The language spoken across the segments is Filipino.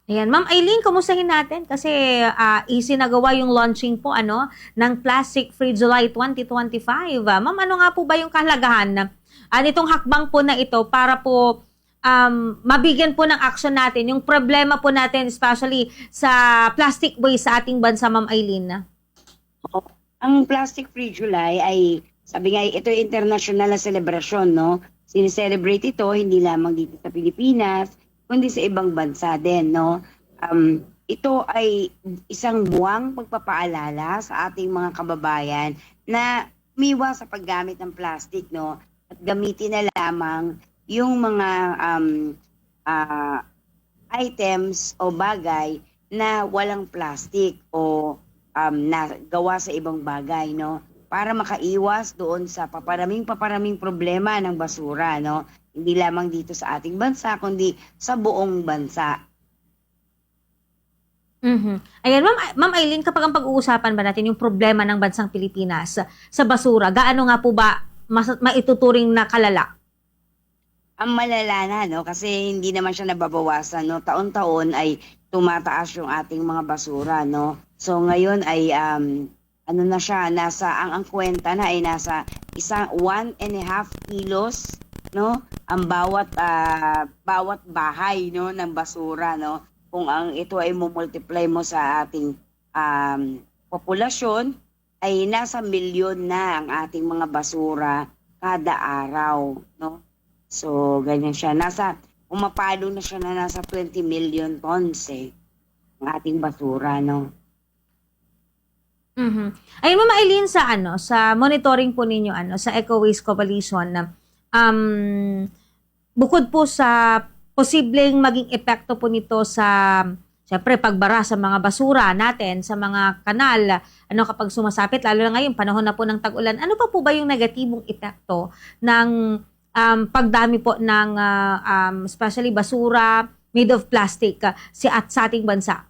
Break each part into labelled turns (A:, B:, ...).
A: Ayan, Ma'am Eileen, kumustahin natin kasi isinagawa yung launching po ng Plastic Free July 2025. Ma'am, ano nga po ba yung kahalagahan na nitong hakbang po na ito para po mabigyan po ng action natin yung problema po natin especially sa plastic waste sa ating bansa, Ma'am Eileen?
B: Oo. Ang Plastic Free July ay, sabi nga, ito ay international na selebrasyon, no? Sineselebrate ito hindi lamang dito sa Pilipinas, kundi sa ibang bansa din, no? Ito ay isang buwang pagpapaalala sa ating mga kababayan na umiwas sa paggamit ng plastic, no? At gamitin na lamang yung mga ah, items o bagay na walang plastic o na gawa sa ibang bagay, no? Para makaiwas doon sa paparaming problema ng basura, no? Hindi lamang dito sa ating bansa, kundi sa buong bansa.
A: Ayan, Ma'am Eileen, kapag ang pag-uusapan ba natin yung problema ng bansang Pilipinas sa basura, gaano nga po ba maituturing na kalala?
B: Ang malala na, no? Kasi hindi naman siya nababawasan, no? Taon-taon ay tumataas yung ating mga basura, no? So ngayon ay ano na siya, nasa ang kwenta na ay nasa 1.5 kilos, no? Ang bawat bahay, no, ng basura, no? Kung ang ito ay multiply mo sa ating populasyon, ay nasa milyon na ang ating mga basura kada araw, no? So, ganyan siya. Umapalo na siya na nasa 20 million tons ang ating basura, no?
A: Ayun, Ma'am Eileen, sa monitoring po ninyo, sa Eco Waste Coalition, bukod po sa posibleng maging epekto po nito sa, siyempre, pagbara sa mga basura natin, sa mga kanal, kapag sumasapit, lalo na ngayon, panahon na po ng tag-ulan, ano pa po ba yung negatibong epekto ng pagdami po ng especially basura made of plastic sa ating bansa?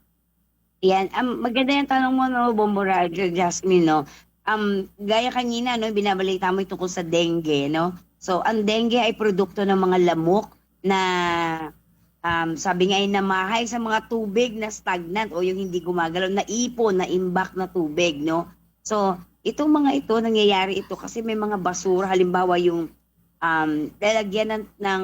B: Yan. Maganda yung tanong mo, no, Bombora, Jasmine, no? Gaya kanina, no, binabalita mo tungkol sa dengue, no? So, ang dengue ay produkto ng mga lamok na sabi nga ay namahay sa mga tubig na stagnant o yung hindi gumagalaw, na ipon, na imbak na tubig, no? So, itong mga ito, nangyayari ito kasi may mga basura, halimbawa yung lalagyan ng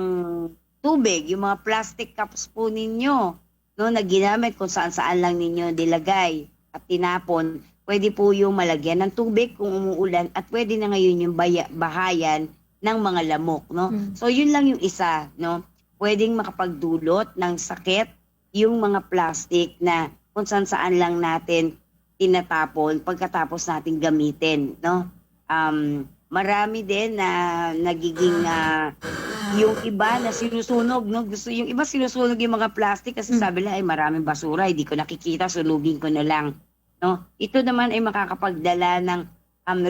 B: tubig, yung mga plastic cups po ninyo, no, na ginamit kung saan-saan lang ninyo dilagay at tinapon, pwede po yung malagyan ng tubig kung umuulan at pwede na ngayon yung bahayan ng mga lamok, no? So yun lang yung isa, no? Pwedeng makapagdulot ng sakit yung mga plastic na kung saan-saan lang natin tinatapon pagkatapos natin gamitin, no? Marami din na nagiging yung iba na sinusunog, no? Yung iba sinusunog yung mga plastic kasi sabi nila ay maraming basura, hindi ko nakikita, sunugin ko na lang, no? Ito naman ay makakapagdala ng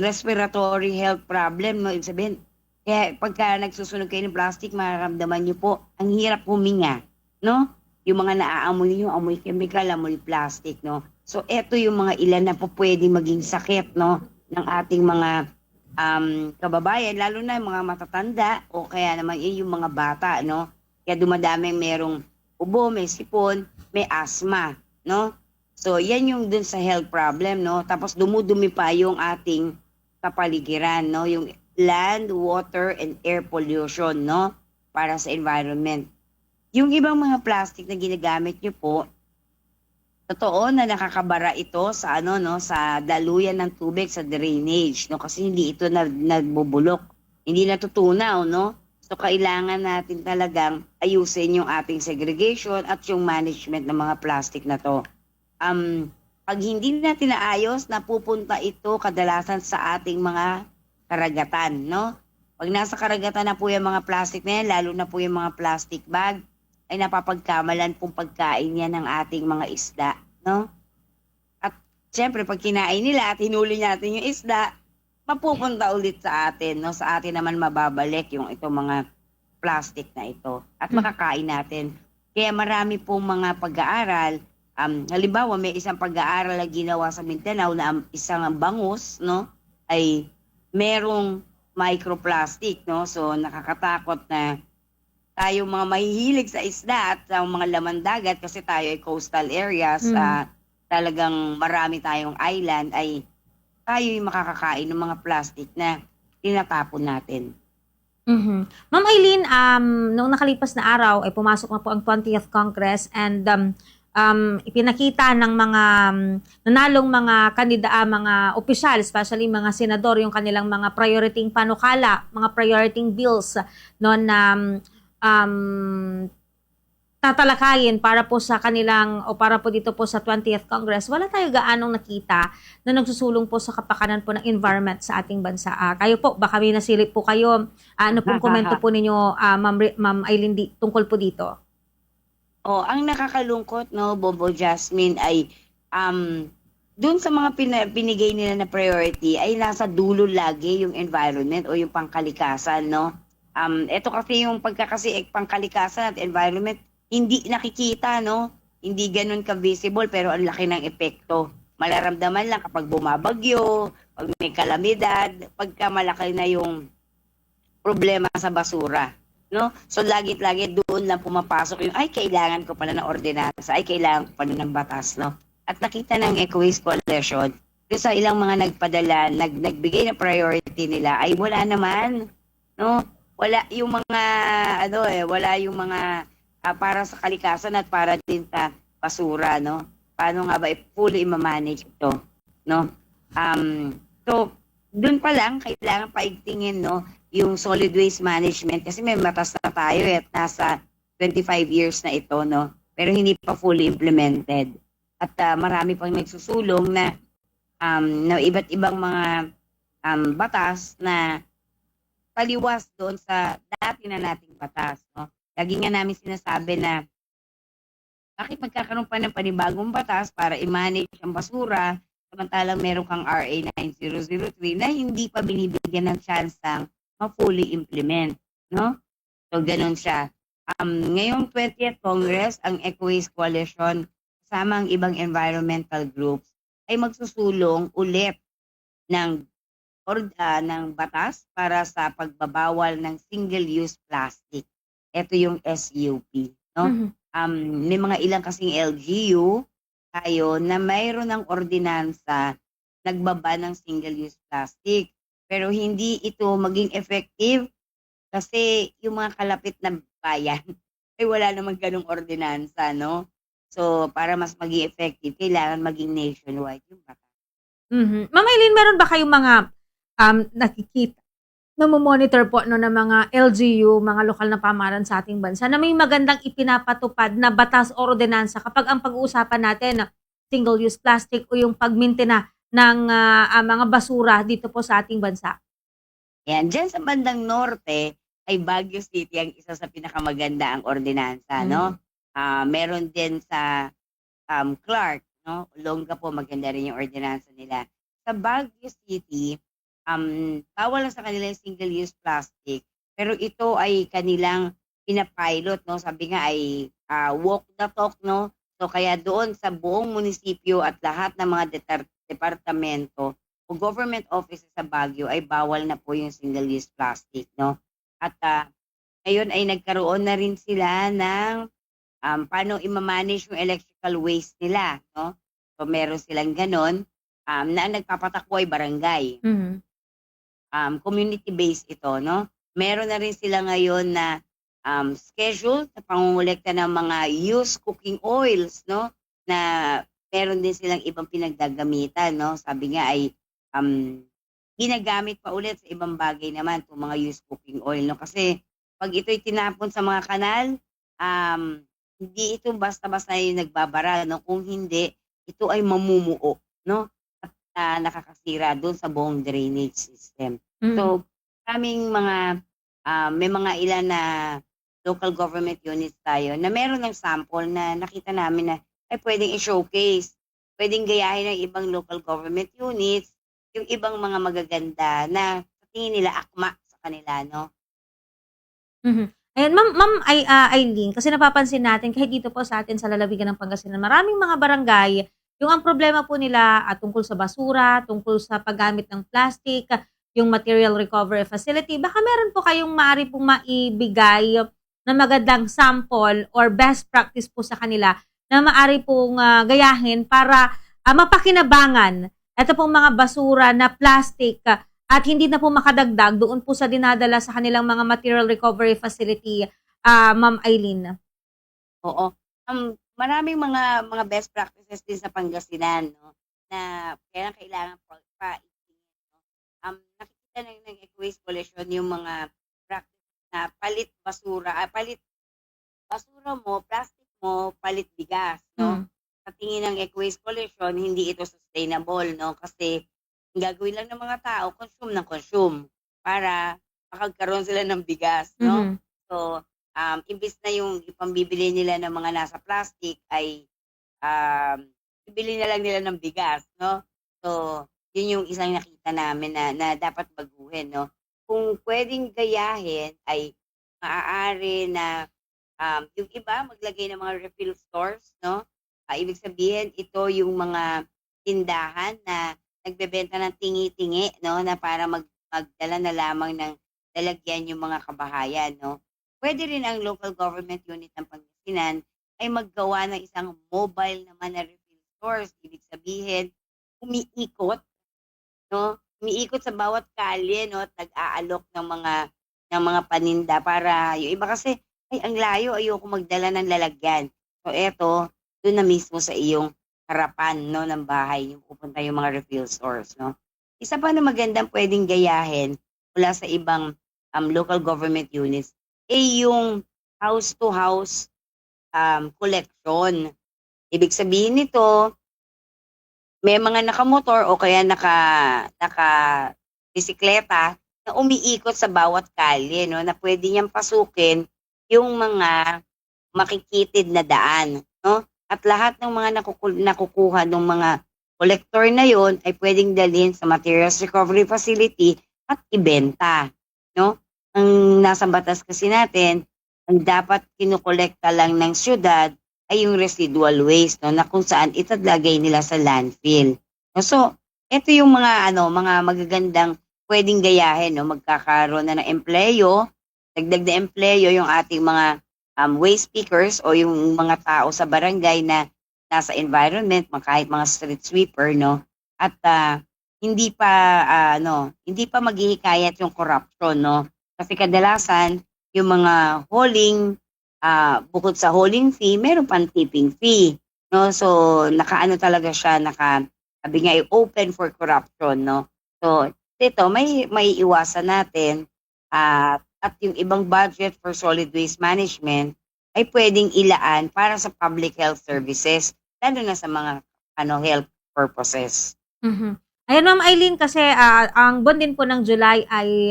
B: respiratory health problem, no? Ibig sabihin, kaya pagka nagsusunog kayo ng plastic, mararamdaman niyo po, ang hirap huminga, no? Yung mga naaamoy niyo, amoy chemical, amoy plastic, no? So, eto yung mga ilan na po pwede maging sakit, no? Ng ating mga kababayan, lalo na yung mga matatanda o kaya naman yung mga bata, no? Kaya dumadaming merong ubo, may sipon, may asthma, no? So, yan yung dun sa health problem, no? Tapos dumudumi pa yung ating kapaligiran, no? Yung land, water, and air pollution, no? Para sa environment. Yung ibang mga plastic na ginagamit nyo po, totoo na nakakabara ito sa no, sa daluyan ng tubig sa drainage, no? Kasi hindi ito nagbubulok, hindi natutunaw, no? So kailangan natin talagang ayusin yung ating segregation at yung management ng mga plastic na to. Pag hindi natin naayos, napupunta ito kadalasan sa ating mga karagatan, no? Pag nasa karagatan na po yung mga plastic na yan, lalo na po yung mga plastic bag, ay napapagkamalan pong pagkain yan ng ating mga isda, no? At syempre, pag kinain nila at hinuli natin yung isda, mapupunta ulit sa atin, no? Sa atin naman mababalik yung itong mga plastic na ito at makakain natin. Kaya marami pong mga pag-aaral. Halimbawa, may isang pag-aaral na ginawa sa Mindanao na isang bangus, no? Ay merong microplastic, no? So nakakatakot na tayo mga mahihilig sa isda at sa mga laman dagat kasi tayo ay coastal areas,
A: Mm.
B: talagang marami tayong island, ay tayo yung makakakain ng mga plastic na tinatapon natin.
A: Mhm. Ma'am Eileen, noong nakalipas na araw ay pumasok na po ang 20th Congress and ipinakita ng mga nanalong mga mga opisyal, especially mga senador, yung kanilang mga priority panukala, mga priority bills no, na um, tatalakayin para po sa kanilang o para po dito po sa 20th Congress. Wala tayo gaanong nakita na nagsusulong po sa kapakanan po ng environment sa ating bansa. Kayo po, baka may nasilip po kayo. Ano pong komento po ninyo, Ma'am Eileen, tungkol po dito?
B: Oh, ang nakakalungkot, no, Bobo Jasmine, ay dun sa mga binigay nila na priority ay nasa dulo lagi yung environment o yung pangkalikasan, no? Ito kasi yung pangkalikasan at environment, hindi nakikita, no? Hindi ganun ka-visible pero ang laki ng epekto. Malaramdaman lang kapag bumabagyo, pag may kalamidad, pagka malaki na yung problema sa basura, no? So lagi-lagi doon lang pumapasok yung ay kailangan ko pala ng ordinansa, ay kailangan ko pala ng batas, no? At nakita ng Eco-Waste Coalition, doon sa ilang mga nagpadala, nagbigay ng priority nila ay wala naman, no? Wala yung mga wala yung mga para sa kalikasan at para din sa basura, no? Paano nga ba fully i-manage ito, no? So doon pa lang kailangan paigtingin, no, yung solid waste management kasi may batas na tayo at nasa 25 years na ito, no? Pero hindi pa fully implemented. At marami pang nagsusulong na iba't ibang mga batas na taliwas doon sa dati na nating batas, no? Lagi nga namin sinasabi na bakit magkakaroon pa ng panibagong batas para i-manage ang basura samantalang meron kang RA 9003 na hindi pa binibigyan ng chance ng ma-fully implement, no? So, ganun siya. Ngayong 20th Congress, ang Eco-Waste Coalition, kasama ang ibang environmental groups, ay magsusulong ulit ng ng batas para sa pagbabawal ng single-use plastic. Ito yung SUP, no?
A: Mhm.
B: May mga ilang kasing LGU tayo na mayroon ng ordinansa nagbaba ng single-use plastic. Pero hindi ito maging effective kasi yung mga kalapit na bayan ay wala namang ganung ordinansa, no? So, para mas maging effective, kailangan maging nationwide yung batas.
A: Mhm. Ma'am Eileen, meron ba kayong mga nakikita, monitor po no, ng mga LGU, mga lokal na pamahalaan sa ating bansa na may magandang ipinapatupad na batas o ordinansa kapag ang pag-uusapan natin na single-use plastic o yung pagmintina ng mga basura dito po sa ating bansa?
B: Yan, dyan sa bandang norte ay Baguio City ang isa sa pinakamaganda ang ordinansa, no? Meron din sa Clark, no? Olonga po maganda rin yung ordinansa nila. Sa Baguio City, bawal na sa kanila yung single-use plastic, pero ito ay kanilang pinapilot, no? Sabi nga ay walk the talk, no? So kaya doon sa buong munisipyo at lahat ng mga departamento o government offices sa Baguio ay bawal na po yung single-use plastic, no? At ngayon ay nagkaroon na rin sila ng paano i-manage yung electrical waste nila, no? So meron silang ganon, na ang nagpapatakbo ay barangay.
A: Mhm.
B: Community-based ito, no? Meron na rin sila ngayon na schedule sa pangungulekta ng mga used cooking oils, no? Na meron din silang ibang pinagdagamitan, no? Sabi nga ay ginagamit pa ulit sa ibang bagay naman itong mga used cooking oil, no? Kasi pag ito'y tinapon sa mga kanal, hindi ito basta-basta yung nagbabara, no? Kung hindi, ito ay mamumuo, no? At nakakasira doon sa buong drainage system.
A: Mhm.
B: So, may mga ilan na local government units tayo na meron ng sample na nakita namin na ay pwedeng i-showcase. Pwedeng gayahin ng ibang local government units, yung ibang mga magaganda na sa tingin nila akma sa kanila, no?
A: Mhm. Ayan, Ma'am Eileen, kasi napapansin natin kahit dito po sa atin sa lalawigan ng Pangasinan, maraming mga barangay, yung ang problema po nila tungkol sa basura, tungkol sa paggamit ng plastic, yung material recovery facility, baka meron po kayong maaari pong maibigay na magandang sample or best practice po sa kanila na maari pong gayahin para mapakinabangan ito pong mga basura na plastic at hindi na po makadagdag doon po sa dinadala sa kanilang mga material recovery facility, Ma'am Eileen?
B: Oo. Maraming mga best practices din sa Pangasinan, 'no, na kaya kailangan paigtingin, 'no. Nakikita ng Eco-Waste Coalition yung mga practice na palit basura mo, plastic mo, palit bigas, 'no.
A: Hmm.
B: Sa tingin ng Eco-Waste Coalition, hindi ito sustainable, 'no, kasi ang gagawin lang ng mga tao, consume ng consume para makagkaroon sila ng bigas, 'no.
A: Mhm.
B: So, imbes na yung ipambibili nila ng mga nasa plastic ay, bibili na lang nila ng bigas, 'no. So, yun yung isang nakita namin na dapat baguhin, 'no. Kung puwedeng gayahin ay maaari na, yung iba maglagay ng mga refill stores, 'no. Ibig sabihin ito yung mga tindahan na nagbebenta ng tingi-tingi, 'no, na para magdala na lamang ng lalagyan yung mga kabahayan, 'no. Puwede rin ang local government unit ng Pangasinan ay maggawa ng isang mobile naman na refill stores. Ibig sabihin, umiikot, 'no, umiikot sa bawat kalye, 'no, at nag-aalok ng mga paninda para yung iba kasi, "Ay ang layo, ayoko magdala ng lalagyan." So eto, dun na mismo sa iyong harapan, 'no, ng bahay yung pupunta yung mga refill stores, 'no. Isa pa na magandang puwedeng gayahin mula sa ibang, local government units, yung house to house, collection. Ibig sabihin nito, may mga nakamotor o kaya naka-bisikleta na umiikot sa bawat kalye, 'no, na puwede niyang pasukin yung mga makikitid na daan, 'no, at lahat ng mga nakukuha nung mga kolektor na yon ay puwedeng dalhin sa materials recovery facility at ibenta, 'no. Ang nasa batas kasi natin, ang dapat kinokolekta lang ng siyudad ay yung residual waste, 'no, na kung saan ilalagay nila sa landfill. So, eto yung mga mga magagandang puwedeng gayahin, 'no, magkakaroon na ng empleyo, dagdag na empleyo yung ating mga, waste pickers o yung mga tao sa barangay na nasa environment, kahit mga street sweeper, 'no, at, hindi pa, hindi pa maghihikayat yung corruption, 'no. Kasi kadalasan yung mga hauling, bukod sa hauling fee, meron pang tipping fee, 'no. So, nakaano talaga siya, sabi nga, open for corruption, 'no. So, ito may iwasan natin, at yung ibang budget for solid waste management ay puwedeng ilaan para sa public health services, lalo na sa mga health purposes.
A: Mhm. Ayan, Ma'am Eileen, kasi, ang buwan din po ng July ay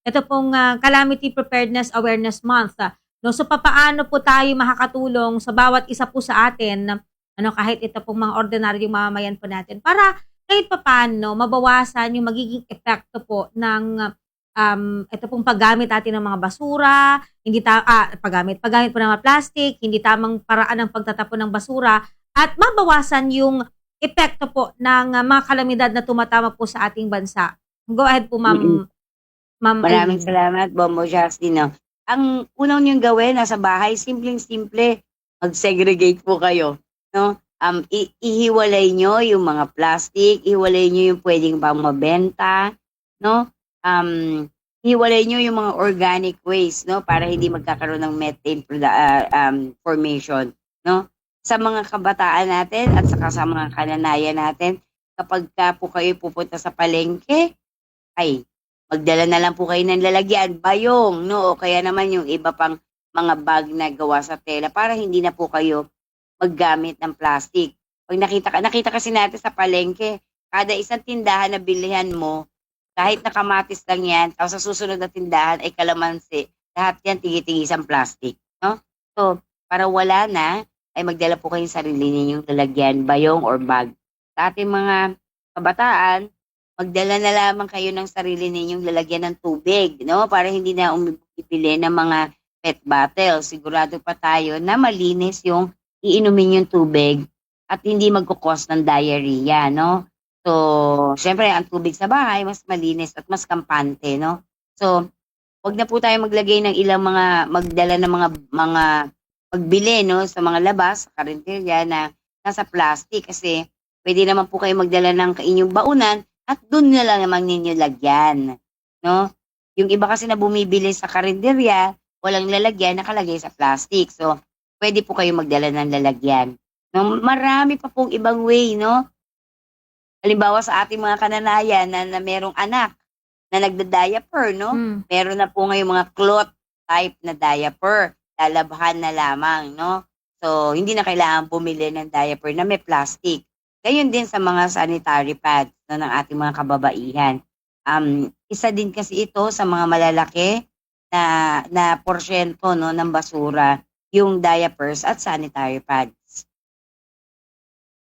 A: ito pong, Calamity Preparedness Awareness Month, 'no. So, papaano po tayo makakatulong sa bawat isa po sa atin, kahit ito pong mga ordinaryong mamamayan po natin para kahit papaano mabawasan yung magiging epekto po ng, ito pong paggamit natin ng mga basura, hindi paggamit po ng mga plastic, hindi tamang paraan ng pagtatapon ng basura at mabawasan yung epekto po ng, mga kalamidad na tumatama po sa ating bansa. Go ahead po,
B: Mm.
A: Ma'am
B: Maraming
A: Eileen.
B: salamat, Bombo Justin, 'no. Ang unang niyong gawin nasa bahay, simpleng-simple, mag-segregate po kayo, 'no. Ihiwalay niyo yung mga plastic, ihiwalay niyo yung puwedeng pang mabenta, 'no. Hiwalay niyo yung mga organic waste, 'no, para hindi magkakaroon ng methane formation, 'no. Sa mga kabataan natin at saka sa mga kananayan natin, kapagka po kayo pupunta sa palengke, ay magdala na lang po kayo ng lalagyan, bayong, 'no, o kaya naman yung iba pang mga bag na gawa sa tela para hindi na po kayo maggamit ng plastic. 'Pag nakita kasi natin sa palengke, kada isang tindahan na bilihan mo, kahit na kamatis lang 'yan, tapos sa susunod na tindahan ay kalamansi, lahat 'yan tigi-tigisang plastic, 'no? So, para wala na, ay magdala po kayong sarili ninyong lalagyan, bayong or bag. Sa ating mga kabataan, magdala na lamang kayo ng sarili ninyong lalagyan ng tubig, 'no, para hindi na bibili ng mga PET bottle. Sigurado pa tayo na malinis yung iinumin yung tubig at hindi magko-cause ng diarrhea, 'no. So, siyempre ang tubig sa bahay mas malinis at mas kampante, 'no. So, wag na po tayo maglagay ng ilang magdala ng mga magbili, no, sa mga labas, sa karinderya na nasa plastic kasi pwede naman po kayo magdala ng inyong baunan at doon na lang naman ninyo lagyan, no? Yung iba kasi na bumibili sa karinderya, walang lalagyan, nakalagay sa plastic. So, pwede po kayo magdala ng lalagyan. No, marami pa pong ibang way, no? Halimbawa sa ating mga kananayan na merong anak na nagda-diaper, no?
A: Mm.
B: Meron na po ngayong mga cloth type na diaper. Lalabhan na lamang, no? So, hindi na kailangan bumili ng diaper na may plastic. Gayon din sa mga sanitary pads, no, ng ating mga kababaihan. Isa din kasi ito sa mga malalaki na porsyento, no, ng basura, yung diapers at sanitary pads.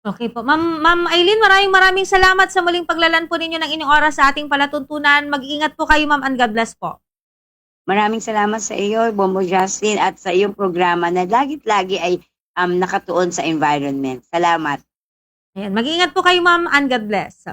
A: Okay po. Ma'am Eileen, maraming salamat sa muling paglalaan po ninyo ng inyong oras sa ating palatuntunan. Mag-ingat po kayo, ma'am, and God bless po.
B: Maraming salamat sa iyo, Bombo Justin, at sa iyong programa na lagi-lagi ay nakatuon sa environment. Salamat.
A: Ayan, mag-ingat po kayo, ma'am, and God bless.